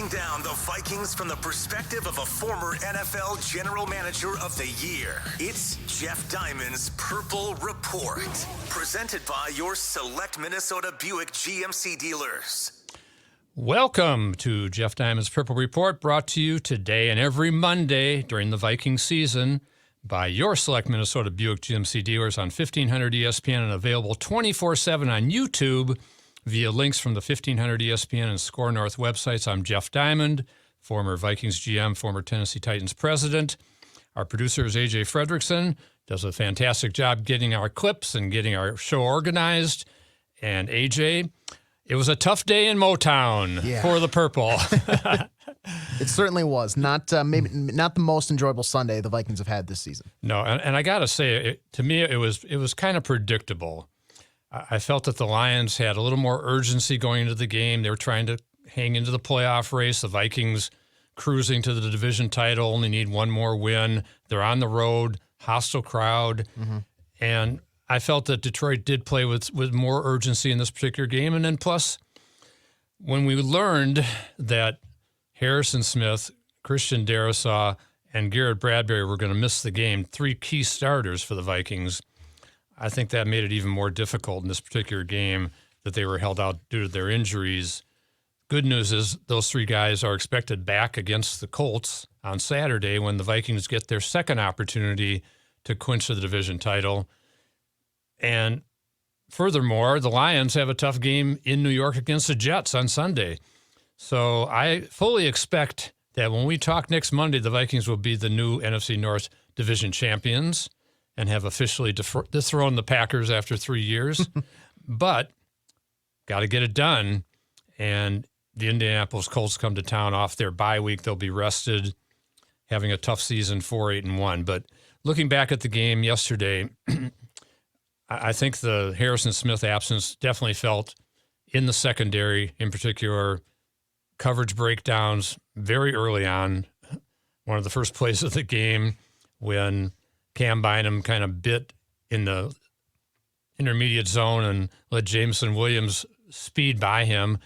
breaking down the Vikings from the perspective of a former NFL General Manager of the Year. It's Jeff Diamond's Purple Report, presented by your select Minnesota Buick GMC dealers. Welcome to Jeff Diamond's Purple Report, brought to you today and every Monday during the Viking season by your select Minnesota Buick GMC dealers on 1500 ESPN and available 24/7 on YouTube via links from the 1500 ESPN and Score North websites. I'm Jeff Diamond, former Vikings GM, former Tennessee Titans president. Our producer is AJ Fredrickson, does a fantastic job getting our clips and getting our show organized. And AJ, it was a tough day in Motown for the Purple. It certainly was. Maybe not the most enjoyable Sunday the Vikings have had this season. No, and I got to say, to me, it was kind of predictable. I felt that the Lions had a little more urgency going into the game. They were trying to hang into the playoff race. The Vikings cruising to the division title, only need one more win. They're on the road, hostile crowd. Mm-hmm. And I felt that Detroit did play with more urgency in this particular game. And then plus, when we learned that Harrison Smith, Christian Darrisaw, and Garrett Bradbury were going to miss the game, three key starters for the Vikings, I think that made it even more difficult in this particular game that they were held out due to their injuries. Good news is those three guys are expected back against the Colts on Saturday when the Vikings get their second opportunity to clinch the division title. And furthermore, the Lions have a tough game in New York against the Jets on Sunday. So I fully expect that when we talk next Monday, the Vikings will be the new NFC North division champions and have officially dethroned the Packers after 3 years. But got to get it done. And the Indianapolis Colts come to town off their bye week. They'll be rested, having a tough season, 4-8-1. But looking back at the game yesterday, I think the Harrison Smith absence definitely felt in the secondary, in particular, coverage breakdowns very early on. One of the first plays of the game when Cam Bynum kind of bit in the intermediate zone and let Jameson Williams speed by him.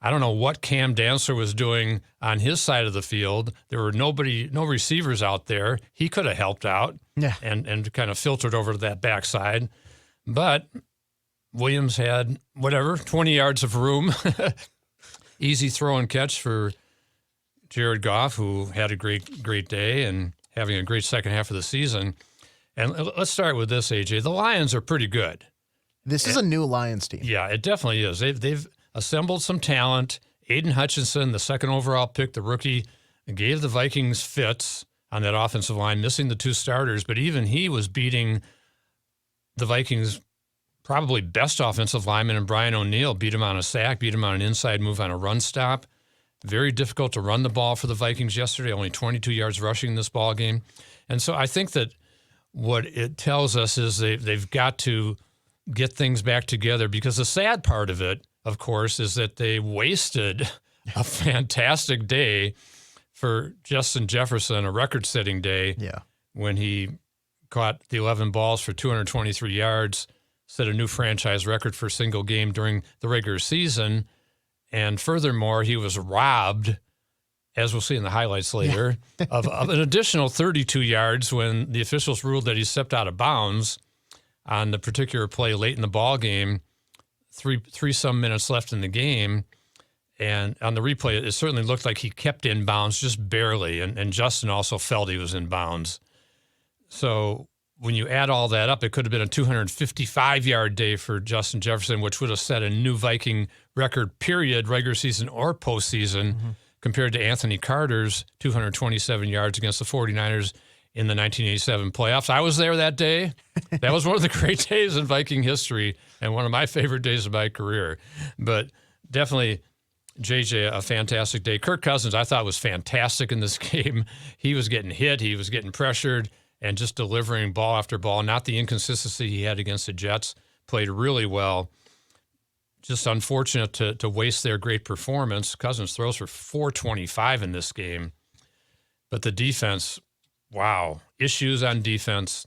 I don't know what Cam Dancer was doing on his side of the field. There were no receivers out there. He could have helped out and kind of filtered over to that backside. But Williams had, 20 yards of room. Easy throw and catch for Jared Goff, who had a great day and having a great second half of the season. And let's start with this, AJ. The Lions are pretty good. This is a new Lions team. Yeah, it definitely is. They've assembled some talent. Aiden Hutchinson, the second overall pick, the rookie, gave the Vikings fits on that offensive line, missing the two starters. But even he was beating the Vikings' probably best offensive lineman in Brian O'Neill, beat him on a sack, beat him on an inside move on a run stop. Very difficult to run the ball for the Vikings yesterday, only 22 yards rushing in this ball game. And so I think that what it tells us is they've got to get things back together, because the sad part of it, of course, is that they wasted a fantastic day for Justin Jefferson, a record-setting day, when he caught the 11 balls for 223 yards, set a new franchise record for a single game during the regular season. And furthermore, he was robbed, as we'll see in the highlights later, of an additional 32 yards when the officials ruled that he stepped out of bounds on the particular play late in the ball game, three some minutes left in the game. And on the replay, it certainly looked like he kept in bounds just barely, and Justin also felt he was in bounds. So when you add all that up, it could have been a 255-yard day for Justin Jefferson, which would have set a new Viking record, period, regular season or postseason, compared to Anthony Carter's 227 yards against the 49ers in the 1987 playoffs. I was there that day. That was one of the great days in Viking history and one of my favorite days of my career. But definitely, JJ, a fantastic day. Kirk Cousins, I thought, was fantastic in this game. He was getting hit. He was getting pressured and just delivering ball after ball. Not the inconsistency he had against the Jets. Played really well. Just unfortunate to waste their great performance. Cousins throws for 425 in this game. But the defense, wow. Issues on defense.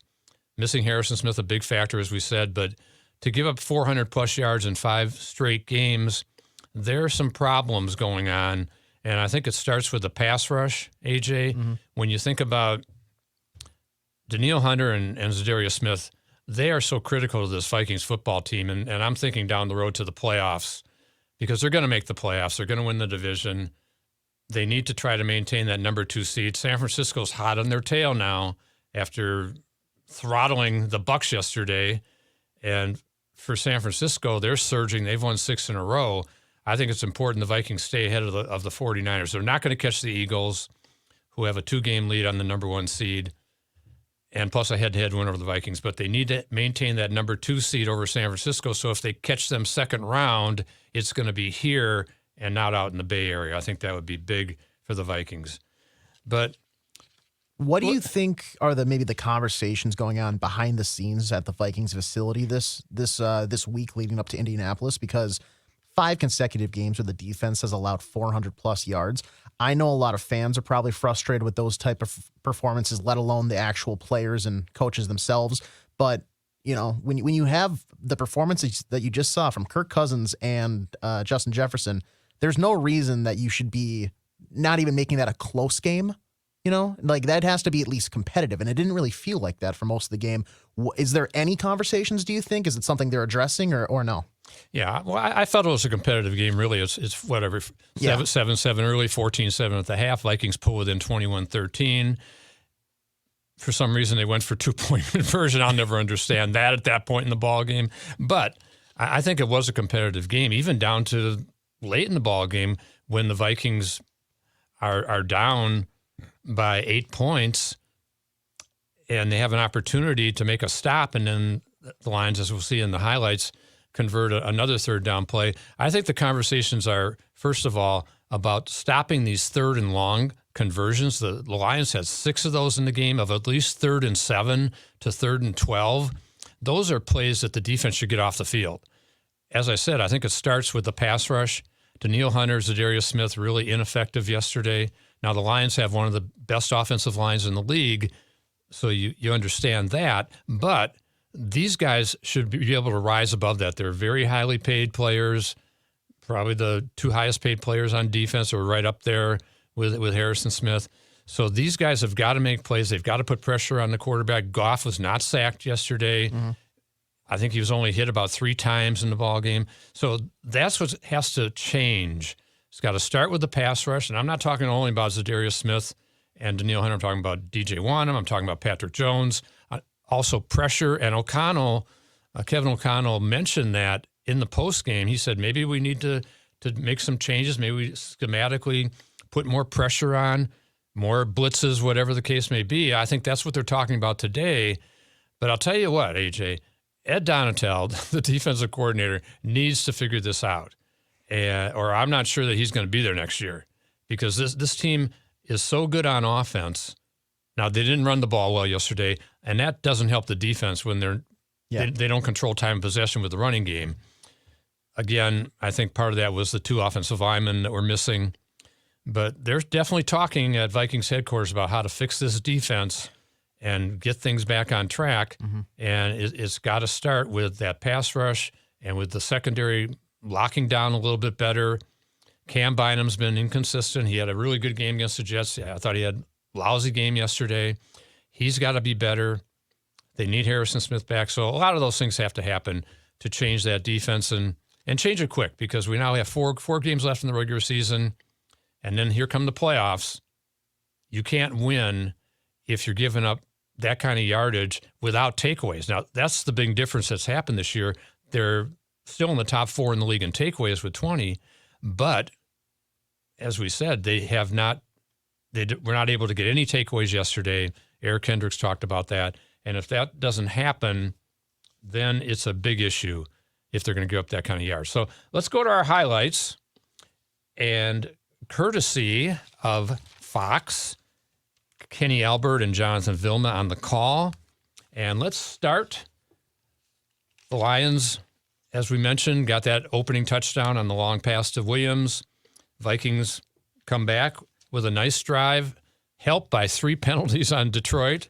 Missing Harrison Smith, a big factor, as we said. But to give up 400-plus yards in 5 straight games, there are some problems going on. And I think it starts with the pass rush, AJ. Mm-hmm. When you think about Danielle Hunter and Zadarius Smith, they are so critical to this Vikings football team. And I'm thinking down the road to the playoffs, because they're going to make the playoffs. They're going to win the division. They need to try to maintain that number 2 seed. San Francisco's hot on their tail now after throttling the Bucs yesterday. And for San Francisco, they're surging. They've won 6 in a row. I think it's important the Vikings stay ahead of the 49ers. They're not going to catch the Eagles, who have a 2-game lead on the number 1 seed, and plus a head-to-head win over the Vikings. But they need to maintain that number 2 seed over San Francisco, so if they catch them second round, it's going to be here and not out in the Bay Area. I think that would be big for the Vikings. But what do you think are maybe the conversations going on behind the scenes at the Vikings facility this week leading up to Indianapolis? Because 5 consecutive games where the defense has allowed 400-plus yards. I know a lot of fans are probably frustrated with those type of performances, let alone the actual players and coaches themselves. But, you know, when you have the performances that you just saw from Kirk Cousins and Justin Jefferson, there's no reason that you should be not even making that a close game. You know, like that has to be at least competitive. And it didn't really feel like that for most of the game. Is there any conversations, do you think? Is it something they're addressing or no? Yeah, well, I felt it was a competitive game, really. It's whatever, 7-7 early, 14-7 at the half. Vikings pull within 21-13. For some reason, they went for 2-point conversion. I'll never understand that at that point in the ball game. But I think it was a competitive game, even down to late in the ball game when the Vikings are down by 8 points and they have an opportunity to make a stop, and then the Lions, as we'll see in the highlights, convert another third down play. I think the conversations are, first of all, about stopping these 3rd and long conversions. The Lions had 6 of those in the game, of at least 3rd and 7 to 3rd and 12. Those are plays that the defense should get off the field. As I said, I think it starts with the pass rush. Danielle Hunter, Zadarius Smith, really ineffective yesterday. Now, the Lions have one of the best offensive lines in the league, so you understand that. But these guys should be able to rise above that. They're very highly paid players, probably the 2 highest paid players on defense, or right up there with Harrison Smith. So these guys have got to make plays. They've got to put pressure on the quarterback. Goff was not sacked yesterday. Mm-hmm. I think he was only hit about 3 times in the ball game. So that's what has to change. It's got to start with the pass rush, and I'm not talking only about Zadarius Smith and Danielle Hunter. I'm talking about DJ Wanham. I'm talking about Patrick Jones. Also pressure, and Kevin O'Connell mentioned that in the postgame. He said maybe we need to make some changes. Maybe we schematically put more pressure on, more blitzes, whatever the case may be. I think that's what they're talking about today. But I'll tell you what, AJ, Ed Donatel, the defensive coordinator, needs to figure this out. Or I'm not sure that he's going to be there next year, because this team is so good on offense. Now, they didn't run the ball well yesterday, and that doesn't help the defense when they don't control time and possession with the running game. Again, I think part of that was the 2 offensive linemen that were missing. But they're definitely talking at Vikings headquarters about how to fix this defense and get things back on track. Mm-hmm. And it's got to start with that pass rush and with the secondary locking down a little bit better. Cam Bynum's been inconsistent. He had a really good game against the Jets. I thought he had a lousy game yesterday. He's got to be better. They need Harrison Smith back. So a lot of those things have to happen to change that defense and change it quick, because we now have four games left in the regular season, and then here come the playoffs. You can't win if you're giving up that kind of yardage without takeaways. Now, that's the big difference that's happened this year. They're still in the top 4 in the league in takeaways with 20, but as we said, were not able to get any takeaways yesterday. Eric Hendricks talked about that. And if that doesn't happen, then it's a big issue if they're going to give up that kind of yards. So let's go to our highlights. And courtesy of Fox, Kenny Albert and Jonathan Vilma on the call. And let's start. The Lions, as we mentioned, got that opening touchdown on the long pass to Williams. Vikings come back with a nice drive, helped by 3 penalties on Detroit,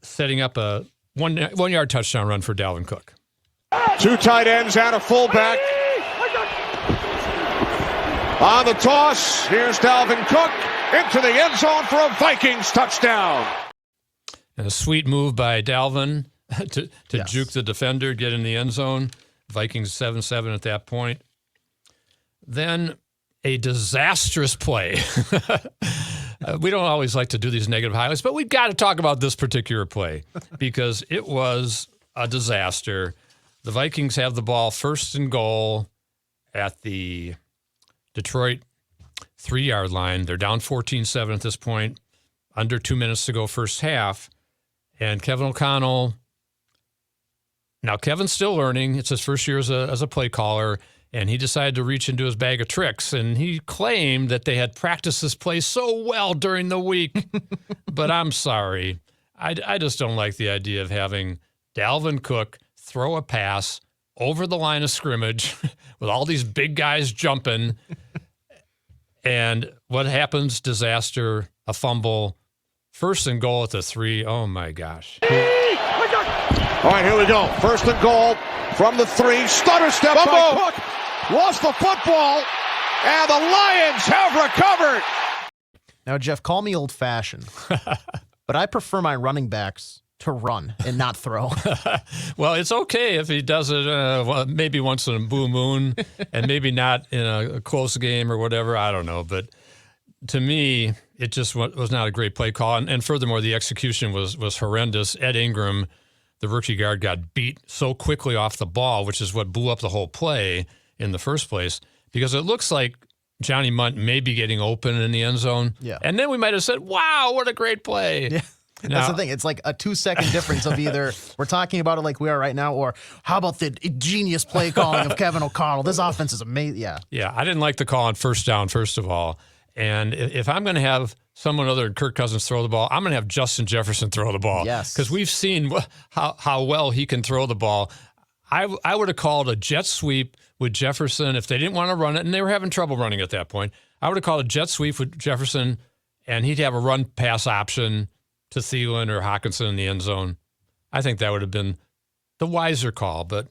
setting up a one-yard touchdown run for Dalvin Cook. 2 tight ends and a fullback. On the toss, here's Dalvin Cook into the end zone for a Vikings touchdown. And a sweet move by Dalvin to juke the defender, get in the end zone. Vikings 7-7 at that point. Then a disastrous play. We don't always like to do these negative highlights, but we've got to talk about this particular play because it was a disaster. The Vikings have the ball first and goal at the Detroit 3-yard line. They're down 14-7 at this point, under 2 minutes to go first half. And Kevin O'Connell, now Kevin's still learning. It's his first year as a play caller. And he decided to reach into his bag of tricks, and he claimed that they had practiced this play so well during the week. But I'm sorry. I just don't like the idea of having Dalvin Cook throw a pass over the line of scrimmage with all these big guys jumping. And what happens? Disaster, a fumble, first and goal at the 3. Oh, my gosh. All right, here we go. First and goal from the 3. Stutter step by Cook. Lost the football, and the Lions have recovered. Now, Jeff, call me old-fashioned, but I prefer my running backs to run and not throw. Well, it's okay if he does it maybe once in a blue moon and maybe not in a close game or whatever. I don't know. But to me, it just was not a great play call. And furthermore, the execution was horrendous. Ed Ingram, the rookie guard, got beat so quickly off the ball, which is what blew up the whole play in the first place, because it looks like Johnny Munt may be getting open in the end zone. Yeah. And then we might have said, wow, what a great play. Yeah. That's the thing. It's like a 2-second difference of either we're talking about it like we are right now, or how about the genius play calling of Kevin O'Connell? This offense is amazing. Yeah. Yeah. I didn't like the call on first down, first of all. And if I'm going to have someone other than Kirk Cousins throw the ball, I'm going to have Justin Jefferson throw the ball. Yes. Because we've seen how well he can throw the ball. I would have called a jet sweep with Jefferson if they didn't want to run it, and they were having trouble running at that point. I would have called a jet sweep with Jefferson, and he'd have a run-pass option to Thielen or Hawkinson in the end zone. I think that would have been the wiser call, but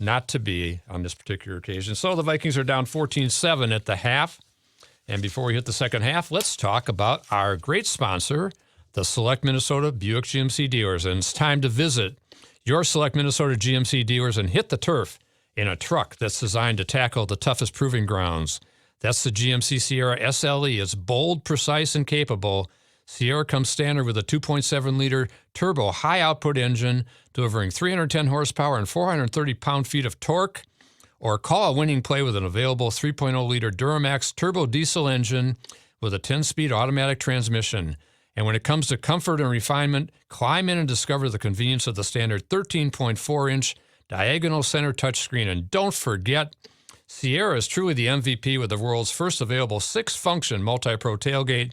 not to be on this particular occasion. So the Vikings are down 14-7 at the half. And before we hit the second half, let's talk about our great sponsor, the Select Minnesota Buick GMC dealers. And it's time to visit your Select Minnesota GMC dealers and hit the turf in a truck that's designed to tackle the toughest proving grounds. That's the GMC Sierra SLE. It's bold, precise, and capable. Sierra comes standard with a 2.7-liter turbo high-output engine, delivering 310 horsepower and 430 pound-feet of torque. Or call a winning play with an available 3.0-liter Duramax turbo diesel engine with a 10-speed automatic transmission. And when it comes to comfort and refinement, climb in and discover the convenience of the standard 13.4-inch diagonal center touchscreen. And don't forget, Sierra is truly the MVP with the world's first available 6-function multi-pro tailgate.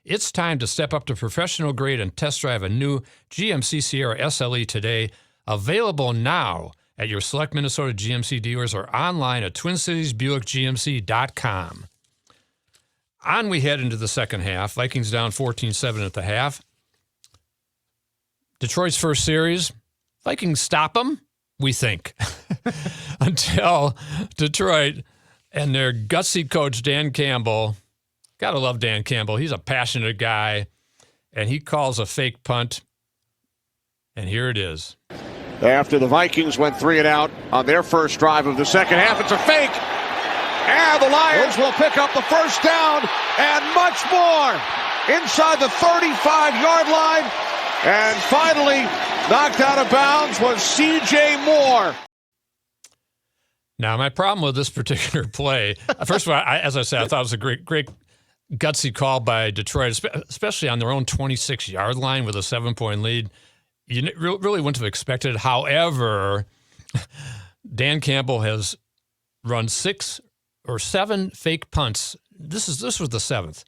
It's time to step up to professional grade and test drive a new GMC Sierra SLE today. Available now at your Select Minnesota GMC dealers or online at TwinCitiesBuickGMC.com. On we head into the second half. Vikings down 14-7 at the half. Detroit's first series. Vikings stop them, we think, until Detroit and their gutsy coach, Dan Campbell. Got to love Dan Campbell. He's a passionate guy, and he calls a fake punt, and here it is. After the Vikings went 3 and out on their first drive of the second half, it's a fake. And the Lions will pick up the first down and much more inside the 35-yard line. And finally, knocked out of bounds was C.J. Moore. Now, my problem with this particular play, first of all, as I said, I thought it was a great gutsy call by Detroit, especially on their own 26-yard line with a 7-point lead. You really wouldn't have expected. However, Dan Campbell has run 6 or 7 fake punts. This was the 7th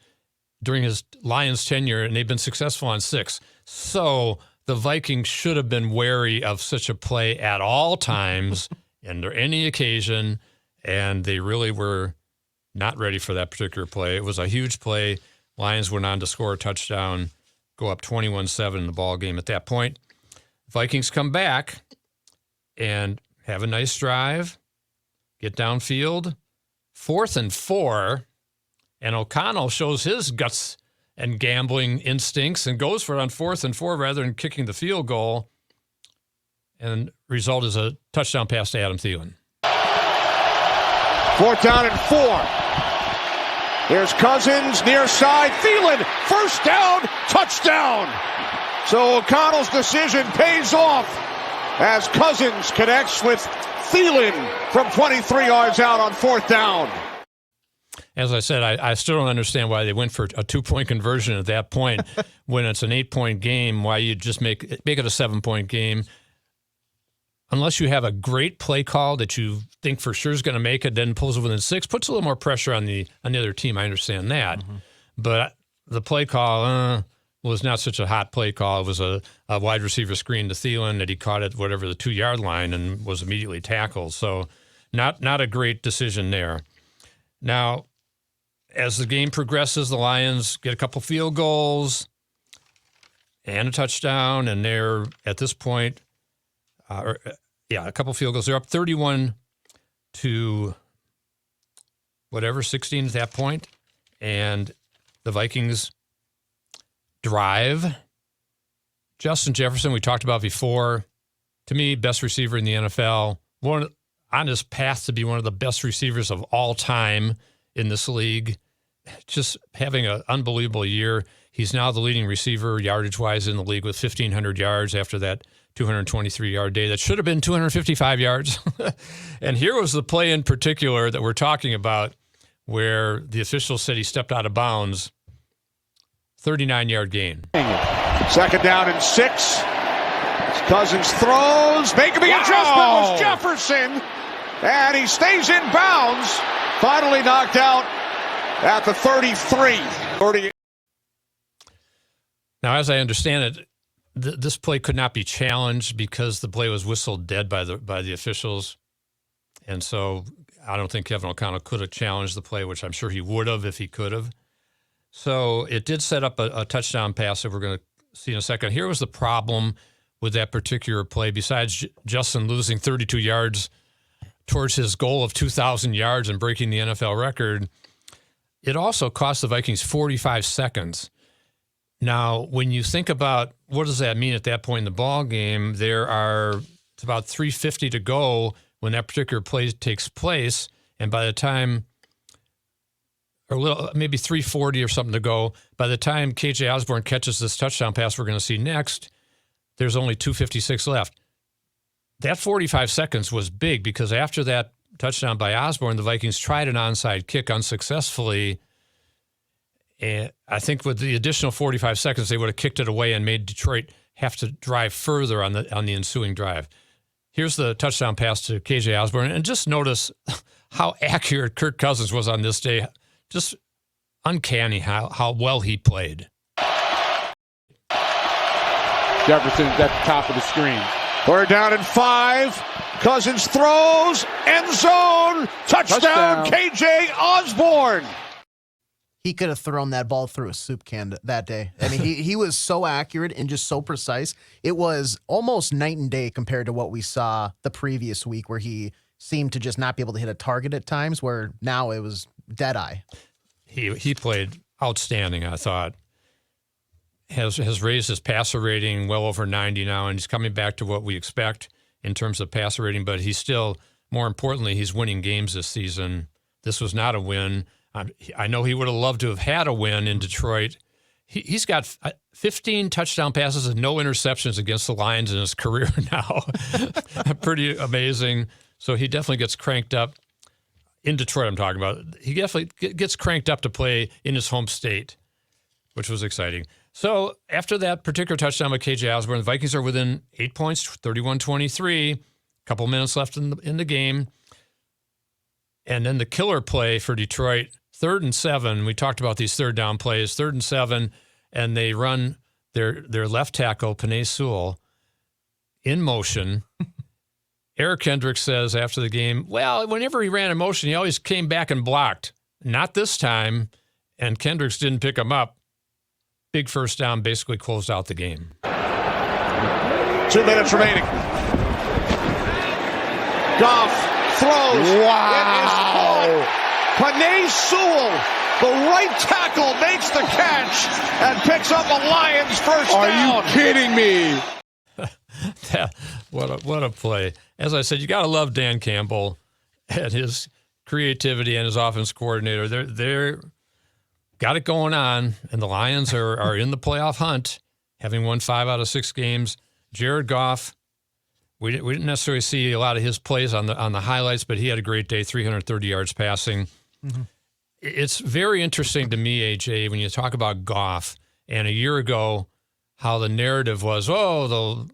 during his Lions tenure, and they've been successful on 6. So the Vikings should have been wary of such a play at all times under any occasion, and they really were not ready for that particular play. It was a huge play. Lions went on to score a touchdown, go up 21-7 in the ball game at that point. Vikings come back and have a nice drive, get downfield, 4th and 4, and O'Connell shows his guts and gambling instincts and goes for it on 4th and 4 rather than kicking the field goal. And result is a touchdown pass to Adam Thielen. 4th down and 4. Here's Cousins, near side. Thielen, first down, touchdown. So O'Connell's decision pays off as Cousins connects with Thielen from 23 yards out on 4th down. As I said, I still don't understand why they went for a 2-point conversion at that point when it's an 8-point game, why you just make it a 7-point game. Unless you have a great play call that you think for sure is going to make it, then pulls it within 6, puts a little more pressure on the other team. I understand that. Mm-hmm. But the play call was not such a hot play call. It was a wide receiver screen to Thielen that he caught at whatever the 2-yard line and was immediately tackled. So not a great decision there. Now, as the game progresses, the Lions get a couple field goals and a touchdown, and they're at this point a couple field goals. They're up 31 to 16 at that point, and the Vikings drive. Justin Jefferson, we talked about before, to me, best receiver in the NFL, on his path to be one of the best receivers of all time in this league, just having an unbelievable year. He's now the leading receiver yardage-wise in the league with 1,500 yards after that 223-yard day. That should have been 255 yards. And here was the play in particular that we're talking about where the official said he stepped out of bounds. 39-yard gain. 2nd down and 6. Cousins throws, making the adjustment was Jefferson, and he stays in bounds. Finally knocked out at the 33. Now, as I understand it, this play could not be challenged because the play was whistled dead by the officials, and so I don't think Kevin O'Connell could have challenged the play, which I'm sure he would have if he could have. So it did set up a touchdown pass that we're going to see in a second. Here was the problem with that particular play. Besides Justin losing 32 yards towards his goal of 2,000 yards and breaking the NFL record, it also cost the Vikings 45 seconds. Now, when you think about what does that mean at that point in the ball game, it's about 3:50 to go when that particular play takes place, and by the time, maybe 3:40 or something to go, by the time KJ Osborne catches this touchdown pass we're going to see next, there's only 2:56 left. That 45 seconds was big because after that touchdown by Osborne, the Vikings tried an onside kick unsuccessfully. And I think with the additional 45 seconds, they would have kicked it away and made Detroit have to drive further on the ensuing drive. Here's the touchdown pass to KJ Osborne. And just notice how accurate Kirk Cousins was on this day. Just uncanny how well he played. Jefferson's at the top of the screen. 3rd down and 5. Cousins throws, end zone, touchdown. KJ Osborne. He could have thrown that ball through a soup can that day. I mean, he was so accurate and just so precise. It was almost night and day compared to what we saw the previous week where he seemed to just not be able to hit a target at times, where now it was dead eye. He played outstanding, I thought. Has raised his passer rating well over 90 now, and he's coming back to what we expect in terms of passer rating, but he's still, more importantly, he's winning games this season. This was not a win. I know he would have loved to have had a win in Detroit. He's got 15 touchdown passes and no interceptions against the Lions in his career now. Pretty amazing. So he definitely gets cranked up. In Detroit, I'm talking about. He definitely gets cranked up to play in his home state, which was exciting. So after that particular touchdown by KJ Osborne, the Vikings are within 8 points, 31-23. A couple minutes left in the game. And then the killer play for Detroit, 3rd and 7. We talked about these 3rd down plays, 3rd and 7, and they run their left tackle, Penei Sewell, in motion. Eric Kendricks says after the game, well, whenever he ran in motion, he always came back and blocked. Not this time, and Kendricks didn't pick him up. Big first down, basically closed out the game. 2 minutes remaining. Goff throws. Wow. Panay Sewell, the right tackle, makes the catch and picks up a Lions first down. Are you kidding me? What a play. As I said, you got to love Dan Campbell and his creativity and his offense coordinator. They're got it going on, and the Lions are in the playoff hunt, having won 5 out of 6 games. Jared Goff, we didn't necessarily see a lot of his plays on the highlights, but he had a great day, 330 yards passing. Mm-hmm. It's very interesting to me, AJ, when you talk about Goff, and a year ago, how the narrative was, the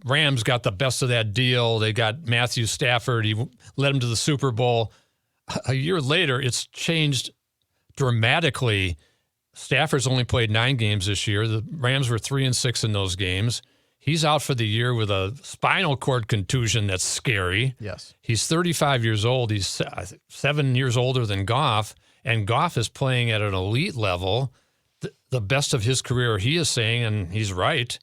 Rams got the best of that deal. They got Matthew Stafford. He led them to the Super Bowl. A year later, it's changed dramatically. Stafford's only played 9 games this year. The Rams were 3-6 in those games. He's out for the year with a spinal cord contusion that's scary. Yes. He's 35 years old. He's 7 years older than Goff, and Goff is playing at an elite level, the best of his career, he is saying, and he's right.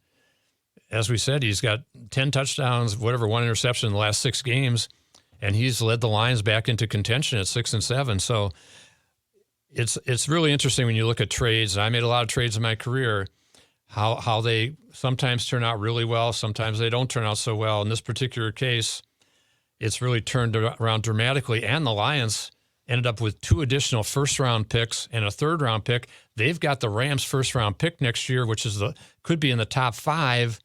As we said, he's got 10 touchdowns, 1 interception in the last 6 games, and he's led the Lions back into contention at 6-7. So it's really interesting when you look at trades. I made a lot of trades in my career, how they sometimes turn out really well, sometimes they don't turn out so well. In this particular case, it's really turned around dramatically, and the Lions ended up with 2 additional first-round picks and a third-round pick. They've got the Rams' first-round pick next year, which is could be in the top 5.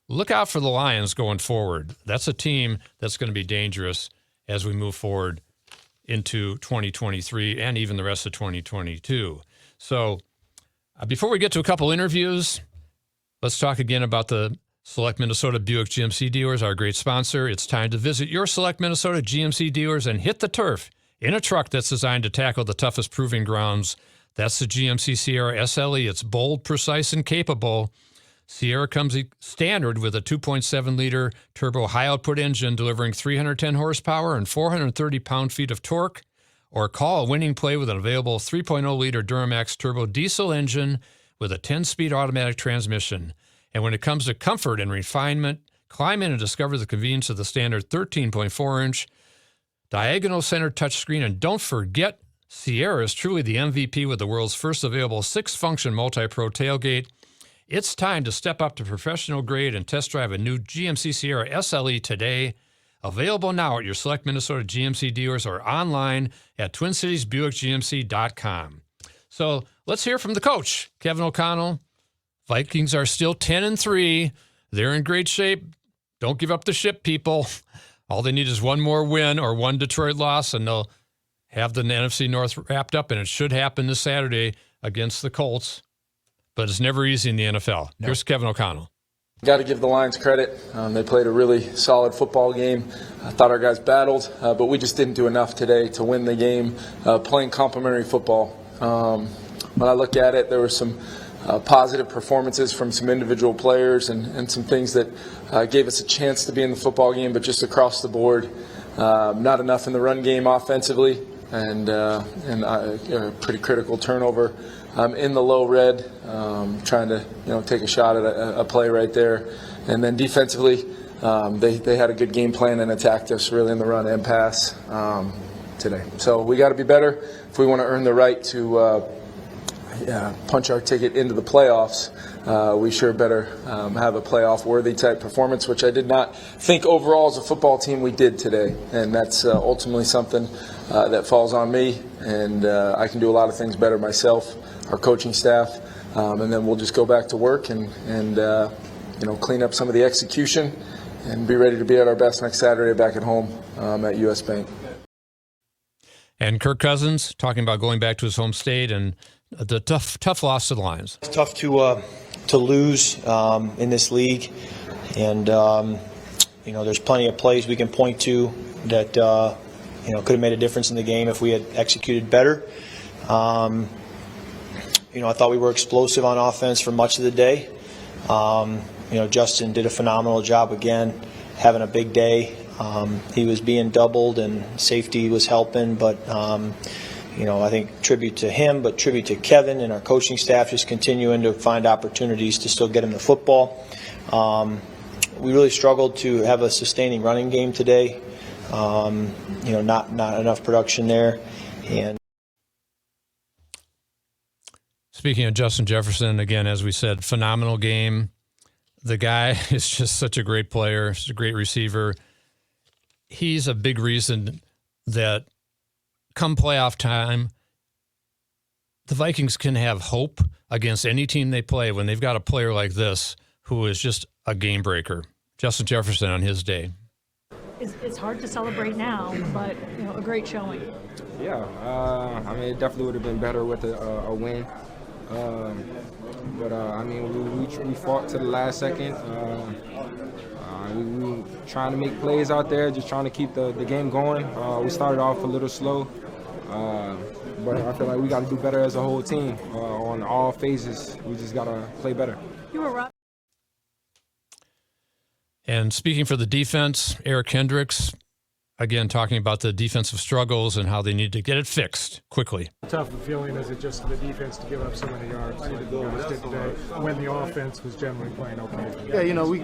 Look out for the Lions going forward. That's a team that's going to be dangerous as we move forward into 2023 and even the rest of 2022. So before we get to a couple interviews, let's talk again about the Select Minnesota Buick GMC dealers, our great sponsor. It's time to visit your Select Minnesota GMC dealers and hit the turf in a truck that's designed to tackle the toughest proving grounds. That's the GMC Sierra SLE. It's bold, precise, and capable. Sierra comes standard with a 2.7-liter turbo high-output engine delivering 310 horsepower and 430 pound-feet of torque, or call a winning play with an available 3.0-liter Duramax turbo diesel engine with a 10-speed automatic transmission. And when it comes to comfort and refinement, climb in and discover the convenience of the standard 13.4-inch diagonal center touchscreen. And don't forget, Sierra is truly the MVP with the world's first available 6-function multi-pro tailgate. It's time to step up to professional grade and test drive a new GMC Sierra SLE today. Available now at your Select Minnesota GMC dealers or online at TwinCitiesBuickGMC.com. So let's hear from the coach, Kevin O'Connell. Vikings are still 10-3. They're in great shape. Don't give up the ship, people. All they need is 1 more win or 1 Detroit loss, and they'll have the NFC North wrapped up, and it should happen this Saturday against the Colts. But it's never easy in the NFL. No. Here's Kevin O'Connell. Got to give the Lions credit. They played a really solid football game. I thought our guys battled, but we just didn't do enough today to win the game playing complementary football. When I look at it, there were some positive performances from some individual players and some things that gave us a chance to be in the football game, but just across the board, not enough in the run game offensively, and a pretty critical turnover in the low red, trying to take a shot at a play right there. And then defensively, they had a good game plan and attacked us really in the run and pass today. So we got to be better if we want to earn the right to punch our ticket into the playoffs. We sure better have a playoff-worthy type performance, which I did not think overall as a football team we did today. And that's ultimately something that falls on me, and I can do a lot of things better myself, our coaching staff, and then we'll just go back to work and clean up some of the execution and be ready to be at our best next Saturday back at home at US Bank. And Kirk Cousins talking about going back to his home state and the tough loss to the Lions. It's tough to lose in this league, and there's plenty of plays we can point to that could have made a difference in the game if we had executed better. I thought we were explosive on offense for much of the day. Justin did a phenomenal job again, having a big day. He was being doubled and safety was helping, but I think tribute to him, but tribute to Kevin and our coaching staff, just continuing to find opportunities to still get him the football. We really struggled to have a sustaining running game today. Not enough production there. And speaking of Justin Jefferson, again, as we said, phenomenal game. The guy is just such a great player. He's a great receiver. He's a big reason that come playoff time, the Vikings can have hope against any team they play when they've got a player like this who is just a game breaker. Justin Jefferson on his day. It's hard to celebrate now, but a great showing. Yeah, it definitely would have been better with a win. We fought to the last second. We were trying to make plays out there, just trying to keep the game going. We started off a little slow, but I feel like we got to do better as a whole team on all phases. We just got to play better. You were rough. And speaking for the defense, Eric Hendricks, again, talking about the defensive struggles and how they need to get it fixed quickly. Tough feeling is it just the defense to give up so many yards like you guys did today when the offense was generally playing okay. Yeah, we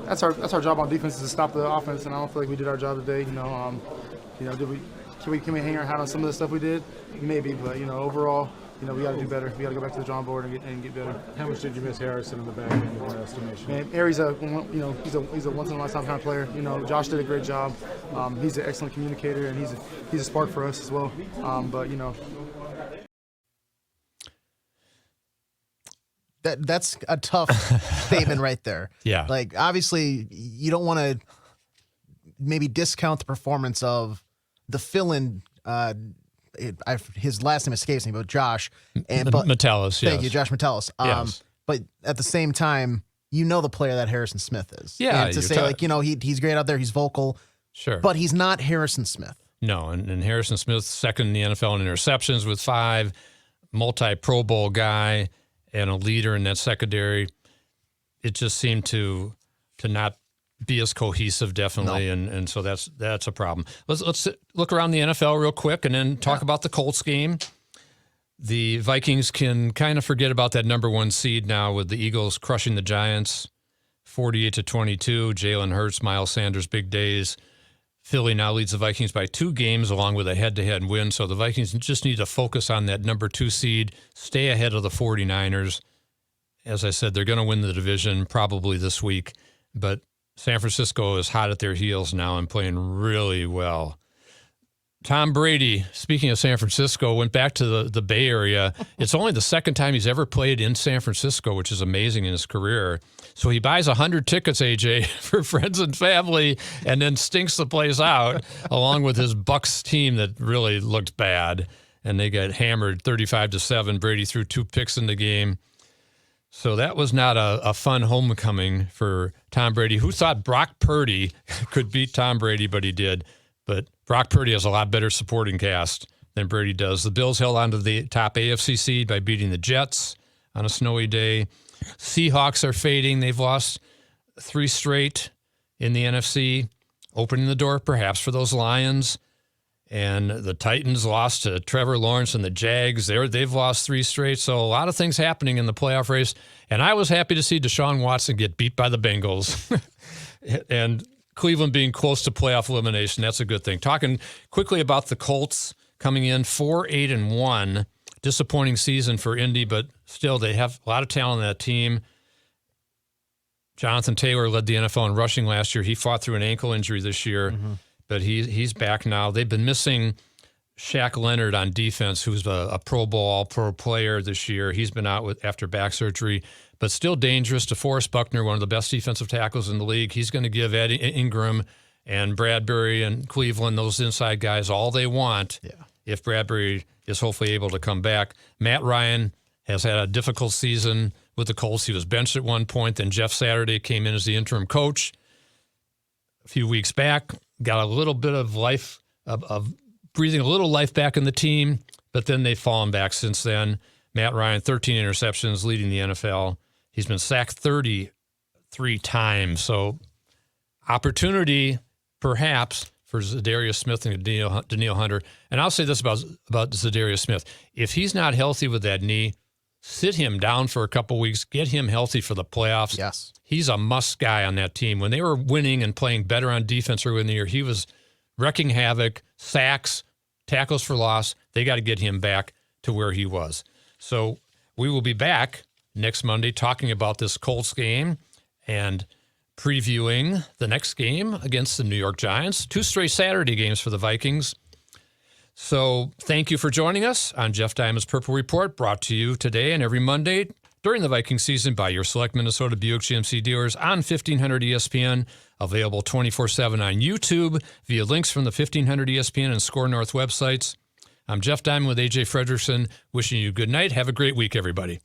that's our job on defense is to stop the offense, and I don't feel like we did our job today. Can we hang our hat on some of the stuff we did? Maybe, but overall, we got to do better. We got to go back to the drawing board and get better. How much did you miss Harrison in the back end, in your estimation? Man, Aries, he's a once in a lifetime kind of player. Josh did a great job. He's an excellent communicator, and he's a spark for us as well. That's a tough statement right there. Yeah. Like, obviously, you don't want to maybe discount the performance of the fill-in. His last name escapes me, but Josh. Metellus, yes. Thank you, Josh Metellus. Yes. But at the same time, the player that Harrison Smith is. Yeah. And to say, he's great out there, he's vocal. Sure. But he's not Harrison Smith. No, and Harrison Smith, second in the NFL in interceptions with 5, multi-Pro Bowl guy, and a leader in that secondary. It just seemed to not be as cohesive, definitely, No. and so that's a problem. Let's look around the NFL real quick and then talk about the Colts game. The Vikings can kind of forget about that number 1 seed now with the Eagles crushing the Giants 48-22. Jalen Hurts, Miles Sanders, big days. Philly now leads the Vikings by 2 games along with a head-to-head win, so the Vikings just need to focus on that number 2 seed, stay ahead of the 49ers. As I said, they're going to win the division probably this week, but San Francisco is hot at their heels now and playing really well. Tom Brady, speaking of San Francisco, went back to the Bay Area. It's only the second time he's ever played in San Francisco, which is amazing in his career. So he buys 100 tickets, AJ, for friends and family, and then stinks the place out, along with his Bucs team that really looked bad. And they got hammered 35-7. Brady threw 2 picks in the game. So that was not a fun homecoming for Tom Brady. Who thought Brock Purdy could beat Tom Brady, but he did. But Brock Purdy has a lot better supporting cast than Brady does. The Bills held on to the top AFC seed by beating the Jets on a snowy day. Seahawks are fading. They've lost 3 straight in the NFC, opening the door perhaps for those Lions. And the Titans lost to Trevor Lawrence and the Jags. They've lost 3 straight. So a lot of things happening in the playoff race. And I was happy to see Deshaun Watson get beat by the Bengals. And Cleveland being close to playoff elimination, that's a good thing. Talking quickly about the Colts coming in 4-8-1. Disappointing season for Indy, but still they have a lot of talent on that team. Jonathan Taylor led the NFL in rushing last year. He fought through an ankle injury this year. Mm-hmm. But he's back now. They've been missing Shaq Leonard on defense, who's a Pro Bowl All-Pro player this year. He's been out after back surgery, but still dangerous. DeForest Buckner, one of the best defensive tackles in the league. He's going to give Ed Ingram and Bradbury and Cleveland, those inside guys, all they want if Bradbury is hopefully able to come back. Matt Ryan has had a difficult season with the Colts. He was benched at one point. Then Jeff Saturday came in as the interim coach a few weeks back. Got a little bit of life, of breathing a little life back in the team, but then they've fallen back since then. Matt Ryan, 13 interceptions, leading the NFL. He's been sacked 33 times. So opportunity, perhaps, for Zadarius Smith and Daniil Hunter. And I'll say this about Zadarius Smith. If he's not healthy with that knee, sit him down for a couple weeks, get him healthy for the playoffs. Yes. He's a must guy on that team. When they were winning and playing better on defense early in the year, he was wrecking havoc, sacks, tackles for loss. They got to get him back to where he was. So we will be back next Monday talking about this Colts game and previewing the next game against the New York Giants. 2 straight Saturday games for the Vikings. So thank you for joining us on Jeff Diamond's Purple Report, brought to you today and every Monday during the Viking season by your select Minnesota Buick GMC dealers on 1500 ESPN, available 24/7 on YouTube via links from the 1500 ESPN and Score North websites. I'm Jeff Diamond with AJ Fredrickson, wishing you good night. Have a great week, everybody.